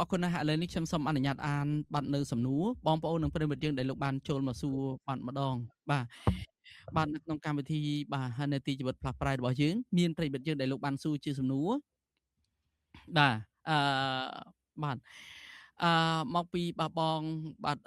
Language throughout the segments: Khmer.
អរគុណណាស់ឥឡូវនេះខ្ញុំសូមអនុញ្ញាតអានបាត់នៅសំណួរបងប្អូននិងប្រិយមិត្តយើងដែលលោកបានចូលមកសួរបានម្ដងបាទបាទនៅក្នុងកម្មវិធីបាទហើយនៅទីជីវិតផ្លាស់ប្រែរបស់យើងមានប្រិយមិត្តយើងដែលលោកបានសួរជាសំណួរបាទអឺបាទអឺមកពីបាទបងបាទ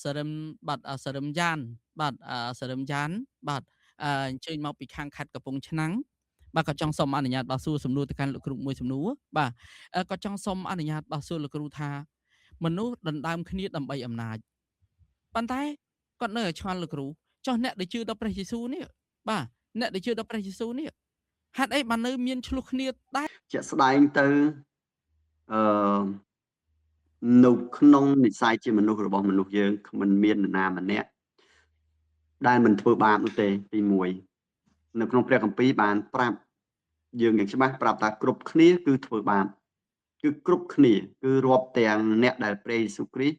សរឹមបាទសរឹមយ៉ានបាទសរឹមយ៉ានបាទអញ្ជើញមកពីខាងខេត្តកំពង់ឆ្នាំងបាទក៏ចង់សូមអនុញ្ញាតបាទសួរសំណួរទៅកាន់លោកគ្រូមួយសំណួរបាទក៏ចង់សូមអនុញ្ញាតបាទសួរលោកគ្រូថាមនុស្សដណ្ដើមគ្នាដើម្បីអំណាចប៉ុន្តែគាត់នៅតែឆ្ងល់លោកគ្រូចុះអ្នកដែលជឿដល់ព្រះយេស៊ូវនេះបាទអ្នកដែលជឿដល់ព្រះយេស៊ូវនេះហេតុអីបាននៅមានឆ្លោះគ្នាដែរជាក់ស្ដែងទៅអឺនៅក្នុងនិស្ស័យជាមនុស្សរបស់មនុស្សយើងមិនមាននរណាម្នាក់ដែលមិនធ្វើបាបនោះទេទី1នៅក្នុងព្រះគម្ពីរបានប្រាប់យើងយ៉ាងច្បាស់ប្រាប់ថាគ្រប់គ្នាគឺធ្វើបាបគឺគ្រប់គ្នាគឺរាប់ទាំងអ្នកដែលព្រះយេស៊ូវគ្រីស្ទ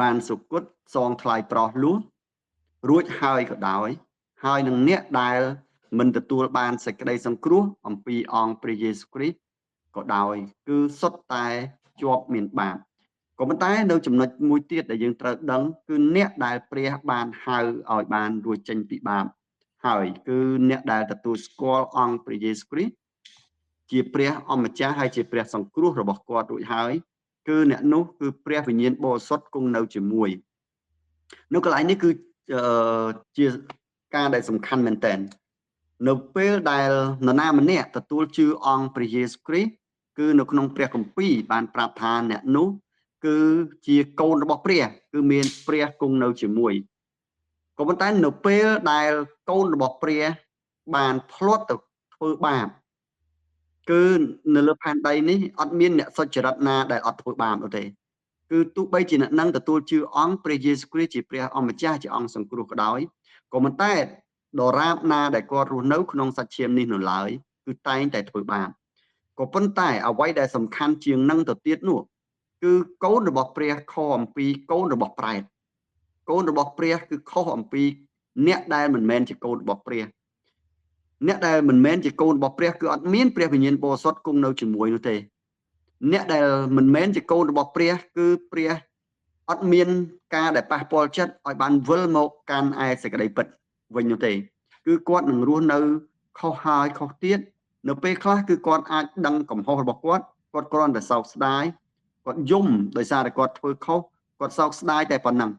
បានសុគតសងថ្លៃប្រោសលួសរួចហើយក៏ដោយហើយនឹងអ្នកដែលមិនទទួលបានសេចក្តីសង្គ្រោះអំពីអង្គព្រះយេស៊ូវគ្រីស្ទក៏ដោយគឺសុទ្ធតែជាប់មានបាបក៏ប៉ុន្តែនៅចំណុចមួយទៀតដែលយើងត្រូវដឹងគឺអ្នកដែលព្រះបានហៅឲ្យបានរួចចេញពីបាបហើយគឺអ្នកដែលទទួលស្គាល់អង្គព្រះយេស៊ូវគ្រីស្ទជាព្រះអម្ចាស់ហើយជាព្រះសង្គ្រោះរបស់គាត់រួចហើយគឺអ្នកនោះគឺព្រះវិញ្ញាណបរិសុទ្ធគង់នៅជាមួយនៅកន្លែងនេះគឺជាការដែលសំខាន់មែនទែននៅពេលដែលនរណាម្នាក់ទទួលជឿអង្គព្រះយេស៊ូវគ្រីស្ទគឺនៅក្នុងព្រះគម្ពីរបានប្រាប់ថាអ្នកនោះគឺជាកូនរបស់ព្រះគឺមានព្រះគង់នៅជាមួយក៏ប៉ុន្តែនៅពេលដែលកូនរបស់ព្រះបានភ្លាត់ទៅធ្វើបាបគឺនៅលើផែនដីនេះអត់មានអ្នកសុចរិតណាដែលអត់ធ្វើបាបនោះទេគឺទោះបីជាអ្នកនឹងទទួលជឿអង្គព្រះយេស៊ូវគ្រីស្ទជាព្រះអម្ចាស់ជាអង្គសង្គ្រោះក៏ដោយក៏ប៉ុន្តែដរាបណាដែលគាត់រស់នៅក្នុងសាច់ឈាមនេះនៅឡើយគឺតែងតែធ្វើបាបក៏ប៉ុន្តែអ្វីដែលសំខាន់ជាងនឹងទៅទៀតនោះគឺកូនរបស់ព្រះខុសអំពីកូនរបស់ប្រែតកូនរបស់ព្រះគឺខុសអំពីអ្នកដែលមិនមែនជាកូនរបស់ព្រះអ្នកដែលមិនមែនជាកូនរបស់ព្រះគឺអត់មានព្រះវិញ្ញាណបរិសុទ្ធគង់នៅជាមួយនោះទេអ្នកដែលមិនមែនជាកូនរបស់ព្រះគឺព្រះអត់មានការដែលប៉ះពាល់ចិត្តឲ្យបានវិលមកកាន់ឯសេចក្តីពិតវិញនោះទេគឺគាត់នឹងរស់នៅខុសហើយខុសទៀតនៅពេលខ្លះគឺគាត់អាចដឹងកំហុសរបស់គាត់គ្រាន់តែសោកស្ដាយគាត់យំដោយសារតែគាត់ធ្វើខុសគាត់សោកស្ដាយតែប៉ុណ្ណឹង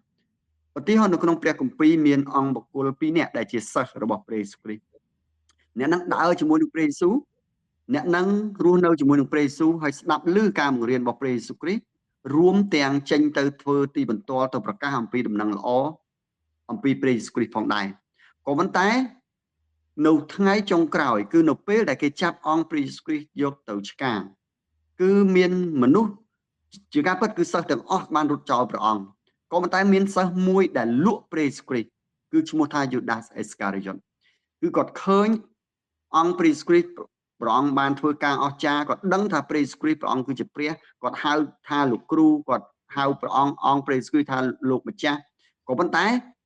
ឧទាហរណ៍នៅក្នុងព្រះគម្ពីរមានអង្គបុគ្គល2នាក់ដែលជាសិស្សរបស់ព្រះយេស៊ូវគ្រីស្ទអ្នកនឹងដើរជាមួយនឹងព្រះយេស៊ូវអ្នកនឹងរស់នៅជាមួយនឹងព្រះយេស៊ូវហើយស្ដាប់ឮការបង្រៀនរបស់ព្រះយេស៊ូវគ្រីស្ទរួមទាំងចេញទៅធ្វើទីបន្ទាល់ទៅប្រកាសអំពីដំណឹងល្អអំពីព្រះយេស៊ូវគ្រីស្ទផងដែរក៏ប៉ុន្តែនៅថ្ងៃចុងក្រោយគឺនៅពេលដែលគេចាប់អង្គព្រះយេស៊ូវគ្រីស្ទយកទៅឆ្កាងគឺមានមនុស្សជាការពិតគឺសិស្សទាំងអស់បានរត់ចោលព្រះអង្គក៏ប៉ុន្តែមានសិស្សមួយដែលលក់ព្រះយេស៊ូវគ្រីស្ទគឺឈ្មោះថាយូដាសអេសការីយ៉ុតគឺគាត់ឃើញអង្គព្រះយេស៊ូវគ្រីស្ទព្រះអង្គបានធ្វើការអស្ចារ្យគាត់ដឹងថាព្រះយេស៊ូវគ្រីស្ទព្រះអង្គគឺជាព្រះគាត់ហៅថាលោកគ្រូគាត់ហៅព្រះអង្គព្រះយេស៊ូវគ្រីស្ទថាលោកម្ចាស់ក៏ប៉ុន្តែ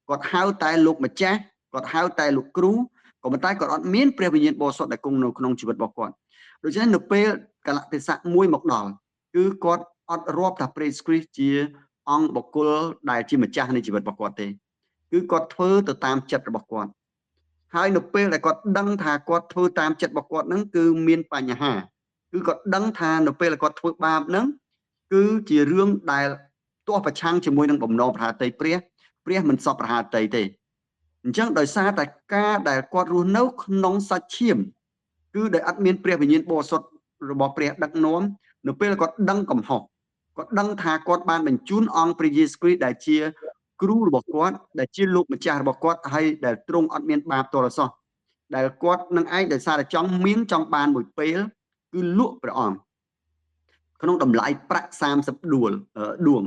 គាត់ហៅតែលោកម្ចាស់គាត់ហៅតែលោកគ្រូក៏ប៉ុន្តែគាត់អត់មានព្រះវិញ្ញាណបរិសុទ្ធដែលគង់នៅក្នុងជីវិតរបស់គាត់ដូច្នេះនៅពេលកលៈទេសៈមួយមកដល់គឺគាត់អត់រាប់ថាព្រះយេស៊ូវគ្រីស្ទជាអង្គបុគ្គលដែលជាម្ចាស់នៃជីវិតរបស់គាត់ទេគឺគាត់ធ្វើទៅតាមចិត្តរបស់គាត់ហើយនៅពេលដែលគាត់ដឹងថាគាត់ធ្វើតាមចិត្តរបស់គាត់ហ្នឹងគឺមានបញ្ហាគឺគាត់ដឹងថានៅពេលដែលគាត់ធ្វើបាបហ្នឹងគឺជារឿងដែលទាស់ប្រឆាំងជាមួយនឹងបំណងប្រហារតីព្រះមិនសពប្រហារតីទេអញ្ចឹងដោយសារតែការដែលគាត់រស់នៅក្នុងសាច់ឈាមគឺដែលអត់មានព្រះវិញ្ញាណបរិសុទ្ធរបស់ព្រះដឹកនាំនៅពេលគាត់ដឹងកំហុសគាត់ដឹងថាគាត់បានបញ្ជូនអង្គព្រះយេស៊ូវគ្រីស្ទដែលជាគ្រូរបស់គាត់ដែលជាលោកម្ចាស់របស់គាត់ហើយដែលទ្រង់អត់មានបាបទោសសោះដែលគាត់នឹងឯងដោយសារតែចង់បានមួយពេលគឺលក់ព្រះអង្គក្នុងតម្លៃប្រាក់30ដួង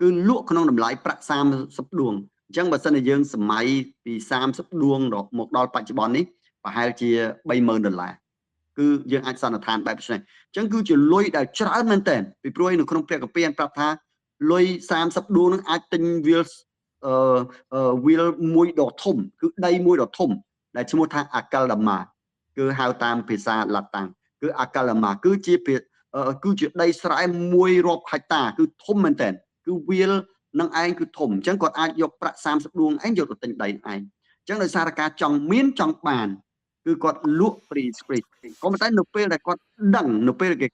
គឺលក់ក្នុងតម្លៃប្រាក់30ដួងអញ្ចឹងបើសិនជាយើងសម័យពី30ដួងមកដល់បច្ចុប្បន្ននេះប្រហែលជា$30000គឺយើងអាចសន្និដ្ឋានបែបនេះអញ្ចឹងគឺជាលុយដែលច្រើនមែនទែនពីព្រោះនៅក្នុងព្រះគម្ពីរប្រាប់ថាលុយ30ដួងនឹងអាចទិញវាលមួយដ៏ធំគឺដីមួយដ៏ធំដែលឈ្មោះថាអាកលដាម៉ាគឺហៅតាមភាសាឡាតាំងគឺអាកលដាម៉ាគឺជា គឺជាដីស្រែមួយរាប់ហិកតាគឺធំមែនតើគឺវាលនឹងឯងគឺធំអញ្ចឹងគាត់អាចយកប្រាក់30ដួងឯងយកទៅទិញដីឯងអញ្ចឹងដោយសារតែការចង់មានចង់បានគឺគាត់លក់ free squid ក៏ប៉ុន្តែនៅពេលដែលគាត់ដឹងនៅពេលគេ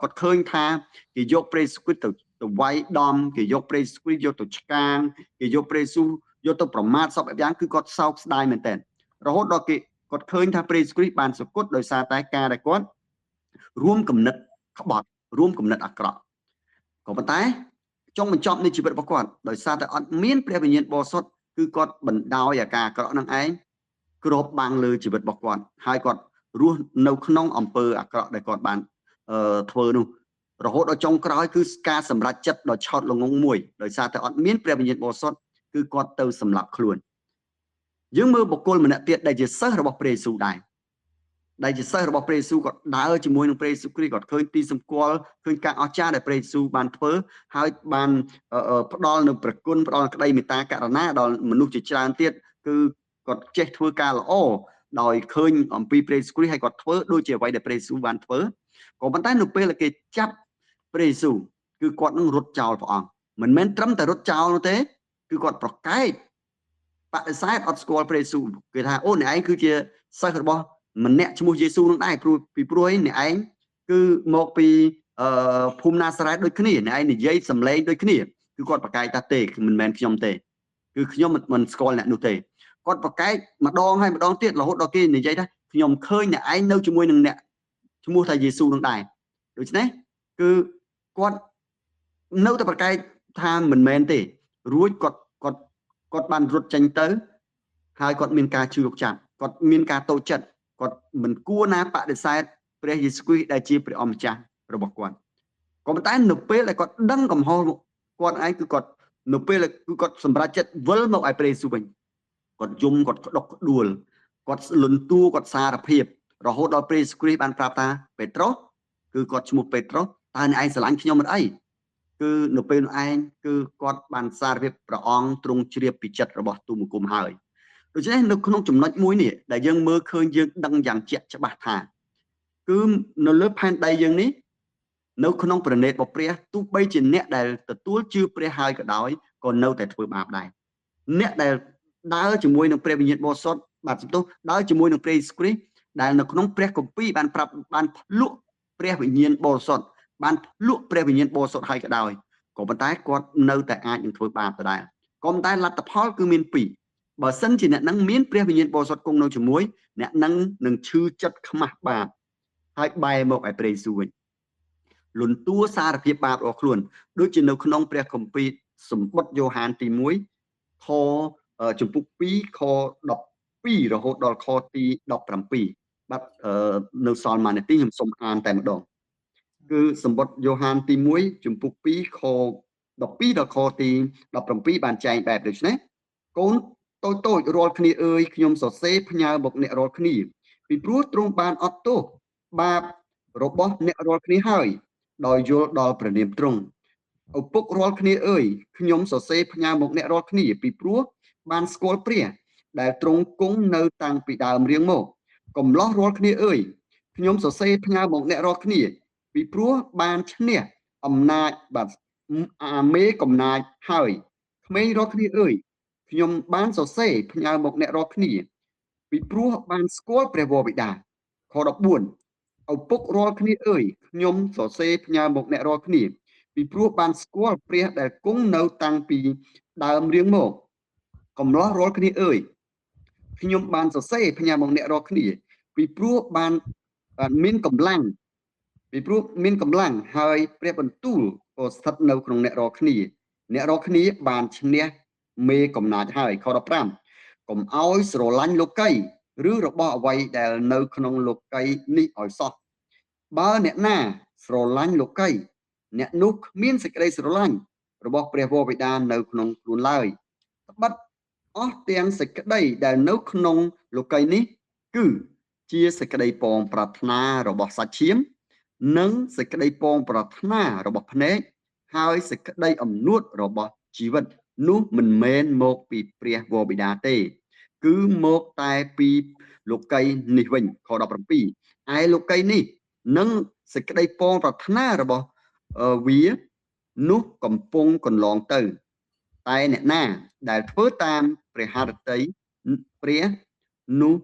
គាត់ឃើញថាគេយក free squid ទៅវាយដំគេយក free squid យកទៅឆ្កាងគេយក free squid យកទៅប្រមាថសពយ៉ាងគឺគាត់សោកស្ដាយមែនតើរហូតដល់គាត់ឃើញថា free squid បានសគត់ដោយសារតែការដែលគាត់រួមគំនិតក្បត់រួមគំនិតអាក្រក់ក៏ប៉ុន្តែចុងបញ្ចប់នៃជីវិតរបស់គាត់ដោយសារតែអត់មានព្រះវិញ្ញាណបរិសុទ្ធគឺគាត់បណ្ដោយអាការអាក្រក់នឹងឯងគ្របបាំងលើជីវិតរបស់គាត់ហើយគាត់រស់នៅក្នុងអំពើអាក្រក់ដែលគាត់បានធ្វើនោះរហូតដល់ចុងក្រោយគឺការសម្រេចចិត្តដ៏ឆោតល្ងង់មួយដោយសារតែអត់មានព្រះវិញ្ញាណបរិសុទ្ធគឺគាត់ទៅសម្លាប់ខ្លួនយើងមើលបុគ្គលម្នាក់ទៀតដែលជាសិស្សរបស់ព្រះយេស៊ូវដែរដែលជាសិស្សរបស់ព្រះយេស៊ូវគាត់ដើរជាមួយនឹងព្រះយេស៊ូវគ្រីស្ទគាត់ឃើញទីសម្គាល់ឃើញការអស្ចារ្យដែលព្រះយេស៊ូវបានធ្វើហើយបានផ្ដល់នៅព្រះគុណផ្ដល់ក្តីមេត្តាករុណាដល់មនុស្សជាច្រើនទៀតគឺគាត់ចេះធ្វើការល្អដោយឃើញអំពីព្រះយេស៊ូវគ្រីស្ទហើយគាត់ធ្វើដូចជាអ្វីដែលព្រះយេស៊ូវបានធ្វើក៏ប៉ុន្តែនៅពេលដែលគេចាប់ព្រះយេស៊ូវគឺគាត់នឹងរត់ចោលព្រះអង្គមិនមែនត្រឹមតែរត់ចោលនោះទេគឺគាត់ប្រកែកបដិសេធអត់ស្គាល់ព្រះយេស៊ូវគេថាអូអ្នកឯងគឺជាសិស្សរបស់ម្នាក់ឈ្មោះយេស៊ូវនឹងដែរព្រោះអ្នកឯងគឺមកពីភូមិណាសារ៉េតដូចគ្នាអ្នកឯងនិយាយសម្លេងដូចគ្នាគឺគាត់ប្រកែកថាទេមិនមែនខ្ញុំទេគឺខ្ញុំមិនស្គាល់អ្នកនោះទេគាត់ប្រកែកម្ដងហើយម្ដងទៀតរហូតដល់គេនិយាយថាខ្ញុំឃើញអ្នកឯងនៅជាមួយនឹងអ្នកឈ្មោះថាយេស៊ូវនឹងដែរដូច្នេះគឺគាត់នៅតែប្រកែកថាមិនមែនទេរួចគាត់បានរត់ចេញទៅហើយគាត់មានការជឿយកចាប់គាត់មានការតូចចិត្តគាត់មិនគួរណាបដិសេធព្រះយេស៊ូវគ្រីស្ទដែលជាព្រះអម្ចាស់របស់គាត់ក៏ប៉ុន្តែនៅពេលដែលគាត់ដឹងកំហុសគាត់ឯងគឺគាត់នៅពេលគឺគាត់សម្រេចចិត្តវិលមកឲ្យព្រះយេស៊ូវវិញគាត់យំគាត់ក្តុកក្ដួលគាត់លន់តួគាត់សារភាពរហូតដល់ព្រះយេស៊ូវគ្រីស្ទបានប្រាប់ថាពេត្រុសគឺគាត់ឈ្មោះពេត្រុសតើអ្នកឯងស្រឡាញ់ខ្ញុំមិនអីគឺនៅពេលនោះឯងគឺគាត់បានសារភាពព្រះអង្គទ្រង់ជ្រាបពីចិត្តរបស់ទូលបង្គំហើយដូច្នេះនៅក្នុងចំណុចមួយនេះដែលយើងមើលឃើញយើងដឹងយ៉ាងជាក់ច្បាស់ថាគឺនៅលើផែនដីយើងនេះនៅក្នុងព្រះនេតរបស់ព្រះទោះបីជាអ្នកដែលទទួលជឿព្រះហើយក៏ដោយក៏នៅតែធ្វើបាបដែរអ្នកដែលដើរជាមួយនឹងព្រះវិញ្ញាណបរិសុទ្ធបាទសំទោសដើរជាមួយនឹងព្រះយេស៊ូវគ្រីស្ទដែលនៅក្នុងព្រះគម្ពីរបានប្រាប់បានភ្លក់ព្រះវិញ្ញាណបរិសុទ្ធបានភ្លក់ព្រះវិញ្ញាណបរិសុទ្ធហើយក៏ដោយក៏ប៉ុន្តែគាត់នៅតែអាចនឹងធ្វើបាបដដែលក៏ប៉ុន្តែលទ្ធផលគឺមានពីរបើសិនជាអ្នកនឹងមានព្រះវិញ្ញាណបរិសុទ្ធគង់នៅជាមួយអ្នកនឹងឈឺចិត្តខ្មាស់បាបហើយបែរមកឲ្យព្រះយេស៊ូវវិញលន់តួសារភាពបាបរបស់ខ្លួនដូចជានៅក្នុងព្រះគម្ពីរសម្បត្តិយ៉ូហានទី1ខចំពុក2ខ12រហូតដល់ខទី17បាទនៅសល់មួយនាទីខ្ញុំសូមអានតែម្ដងគឺសម្បត្តិយ៉ូហានទី1ចំពុក2ខ12ដល់ខទី17បានចែងបែបដូចនេះកូនតូចរាល់គ្នាអើយខ្ញុំសរសេរផ្ញើមកអ្នករាល់គ្នាពីព្រោះទ្រង់បានអត់ទោសបាបរបស់អ្នករាល់គ្នាហើយដោយយល់ដល់ព្រះនាមទ្រង់ឪពុករាល់គ្នាអើយខ្ញុំសរសេរផ្ញើមកអ្នករាល់គ្នាពីព្រោះបានស្គាល់ព្រះដែលទ្រង់គង់នៅតាំងពីដើមរៀងមកកំឡោះរាល់គ្នាអើយខ្ញុំសរសេរផ្ញើមកអ្នករាល់គ្នាពីព្រោះបានឈ្នះអំណាចបាទអាមេកំណាចហើយក្មេងរាល់គ្នាអើយខ្ញុំបានសរសេរផ្ញើមកអ្នករាល់គ្នាពីព្រោះបានស្គាល់ព្រះវរបិតាខ14ឪពុករាល់គ្នាអើយខ្ញុំសរសេរផ្ញើមកអ្នករាល់គ្នាពីព្រោះបានស្គាល់ព្រះដែលគង់នៅតាំងពីដើមរៀងមកកំឡោះរាល់គ្នាអើយខ្ញុំបានសរសេរផ្ញើមកអ្នករាល់គ្នាពីព្រោះបានមានកម្លាំងហើយព្រះបន្ទូលក៏ស្ថិតនៅក្នុងអ្នករាល់គ្នាបានឈ្នះមេកំណាចហើយខ15កុំអោយស្រឡាញ់លោកីឬរបស់អ្វីដែលនៅក្នុងលោកីនេះឲ្យសោះបើអ្នកណាស្រឡាញ់លោកីអ្នកនោះគ្មានសេចក្តីស្រឡាញ់របស់ព្រះវរបិតានៅក្នុងខ្លួនឡើយត្បិតអស់ទាំងសេចក្តីដែលនៅក្នុងលោកីនេះគឺជាសេចក្តីពងប្រាថ្នារបស់សាច់ឈាមនិងសេចក្តីពងប្រាថ្នារបស់ភ្នែកហើយសេចក្តីអំនួតរបស់ជីវិតនោះមិនមែនមកពីព្រះវរបិតាទេគឺមកតែពីលោកីនេះវិញខ17ឯលោកីនេះនឹង សេចក្តីពងប្រាថ្នារបស់វានោះកំពុងកន្លងទៅតែអ្នកណាដែលធ្វើតាមព្រះハរតីព្រះនោះ